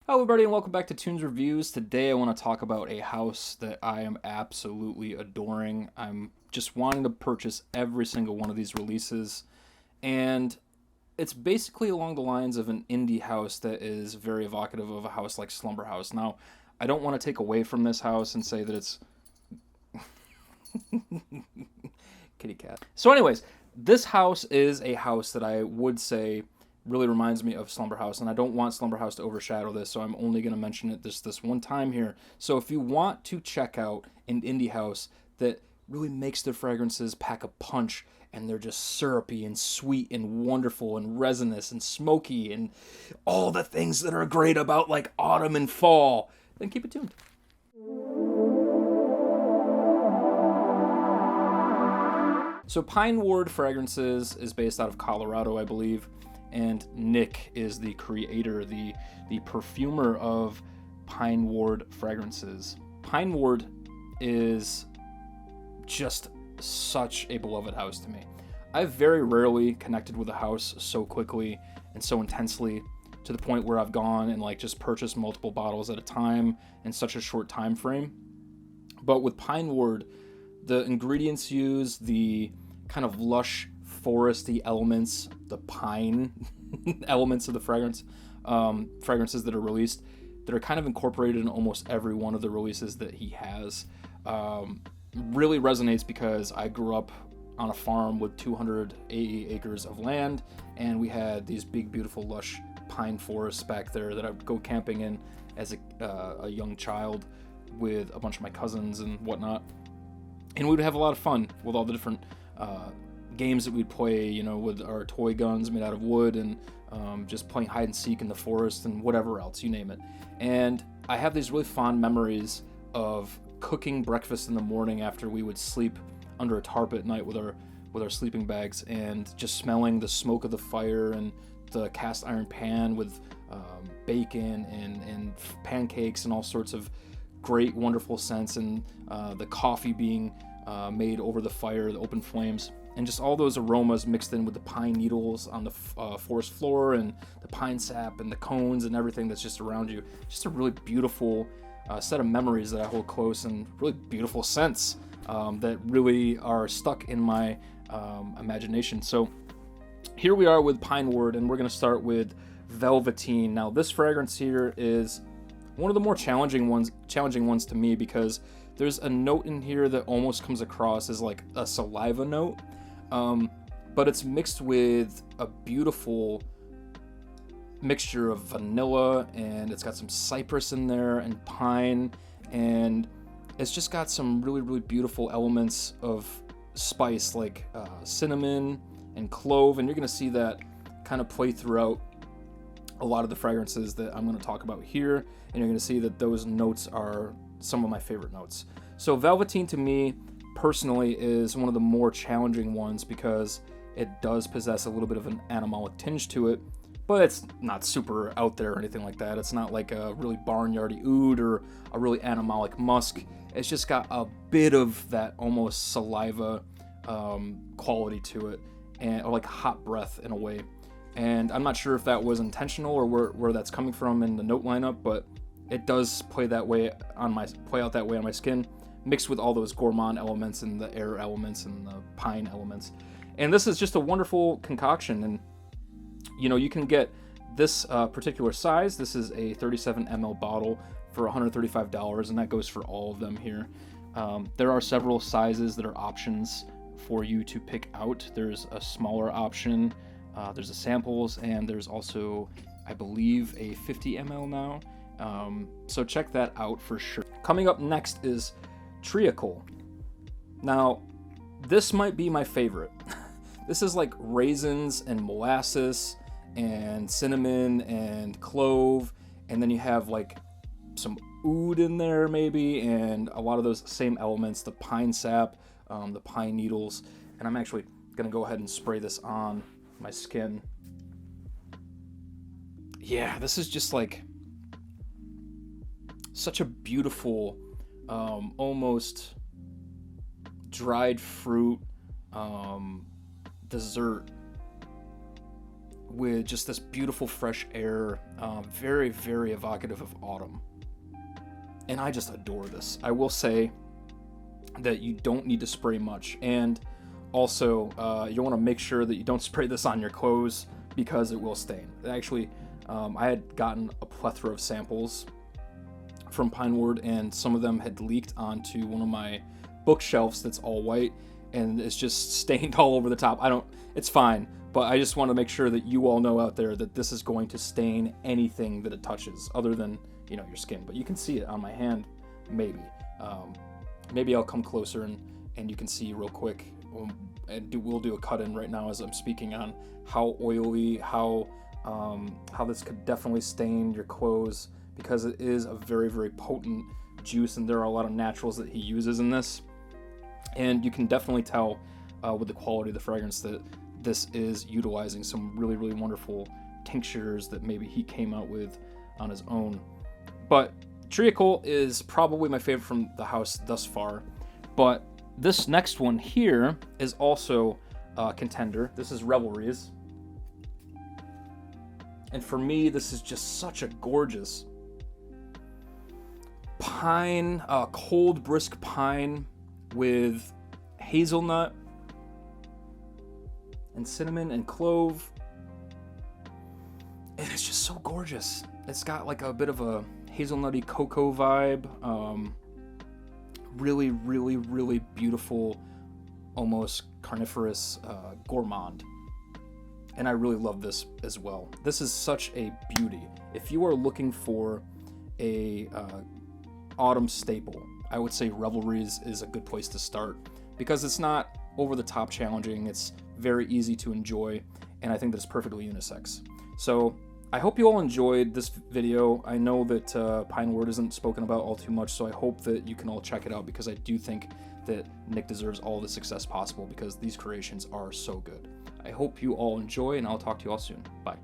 Hello everybody and welcome back to Toons Reviews. Today I want to talk about a house that I am absolutely adoring. I'm just wanting to purchase every single one of these releases, and it's basically along the lines of an indie house that is very evocative of a house like Slumber House. Now, I don't want to take away from this house and say that it's kitty cat. So anyways, this house is a house that I would say really reminds me of Slumber House, and I don't want Slumber House to overshadow this, so I'm only going to mention it this one time here. So if you want to check out an indie house that really makes their fragrances pack a punch, and they're just syrupy and sweet and wonderful and resinous and smoky and all the things that are great about like autumn and fall, then keep it tuned. So Pineward Fragrances is based out of Colorado, I believe, and Nick is the creator, the perfumer of Pineward Fragrances. Pineward is just such a beloved house to me. I've very rarely connected with a house so quickly and so intensely to the point where I've gone and like just purchased multiple bottles at a time in such a short time frame. But with Pineward, the ingredients used, the kind of lush foresty elements, the pine elements of the fragrances that are released, that are kind of incorporated in almost every one of the releases that he has, really resonates because I grew up on a farm with 280 acres of land, and we had these big, beautiful, lush pine forests back there that I would go camping in as a young child with a bunch of my cousins and whatnot. And we would have a lot of fun with all the different games that we'd play, you know, with our toy guns made out of wood, and just playing hide and seek in the forest and whatever else, you name it. And I have these really fond memories of cooking breakfast in the morning after we would sleep under a tarp at night with our sleeping bags, and just smelling the smoke of the fire and the cast iron pan with bacon and pancakes and all sorts of great, wonderful scents, and the coffee being made over the fire, the open flames, and just all those aromas mixed in with the pine needles on the forest floor, and the pine sap and the cones and everything that's just around you. Just a really beautiful set of memories that I hold close, and really beautiful scents that really are stuck in my imagination. So here we are with Pineward, and we're going to start with Velveteen. Now this fragrance here is one of the more challenging ones to me, because there's a note in here that almost comes across as like a saliva note, but it's mixed with a beautiful mixture of vanilla, and it's got some cypress in there and pine, and it's just got some really, really beautiful elements of spice like cinnamon and clove, and you're going to see that kind of play throughout a lot of the fragrances that I'm going to talk about here, and you're going to see that those notes are some of my favorite notes. So Velveteen to me personally is one of the more challenging ones, because it does possess a little bit of an animalic tinge to it, but it's not super out there or anything like that. It's not like a really barnyardy oud or a really animalic musk. It's just got a bit of that almost saliva quality to it, and or like hot breath in a way. And I'm not sure if that was intentional or where that's coming from in the note lineup, but it does play out that way on my skin, mixed with all those gourmand elements and the air elements and the pine elements. And this is just a wonderful concoction. And you know, you can get this particular size. This is a 37 ml bottle for $135, and that goes for all of them here. There are several sizes that are options for you to pick out. There's a smaller option, there's the samples, and there's also, I believe, a 50 ml now. So check that out for sure. Coming up next is Treacle. Now, this might be my favorite. This is like raisins and molasses and cinnamon and clove, and then you have like some oud in there maybe, and a lot of those same elements, the pine sap, the pine needles. And I'm actually gonna go ahead and spray this on my skin. Yeah, this is just like such a beautiful, almost dried fruit dessert with just this beautiful fresh air, very, very evocative of autumn. And I just adore this. I will say that you don't need to spray much, and also you want to make sure that you don't spray this on your clothes because it will stain. Actually, I had gotten a plethora of samples from Pineward, and some of them had leaked onto one of my bookshelves that's all white, and it's just stained all over the top. It's fine, but I just want to make sure that you all know out there that this is going to stain anything that it touches, other than, your skin. But you can see it on my hand, maybe. Maybe I'll come closer and you can see real quick. We'll do a cut-in right now as I'm speaking on how oily, how this could definitely stain your clothes, because it is a very, very potent juice, and there are a lot of naturals that he uses in this. And you can definitely tell with the quality of the fragrance that this is utilizing some really, really wonderful tinctures that maybe he came out with on his own. But Treacle is probably my favorite from the house thus far. But this next one here is also a contender. This is Revelries. And for me, this is just such a gorgeous pine, cold, brisk pine with hazelnut and cinnamon and clove. And it's just so gorgeous. It's got like a bit of a hazelnutty cocoa vibe. Really, really, really beautiful, almost carnivorous gourmand. And I really love this as well. This is such a beauty. If you are looking for a autumn staple, I would say Revelries is a good place to start, because it's not over the top challenging. It's very easy to enjoy, and I think that it's perfectly unisex. So I hope you all enjoyed this video. I know that Pineward isn't spoken about all too much, so I hope that you can all check it out, because I do think that Nick deserves all the success possible, because these creations are so good. I hope you all enjoy, and I'll talk to you all soon. Bye.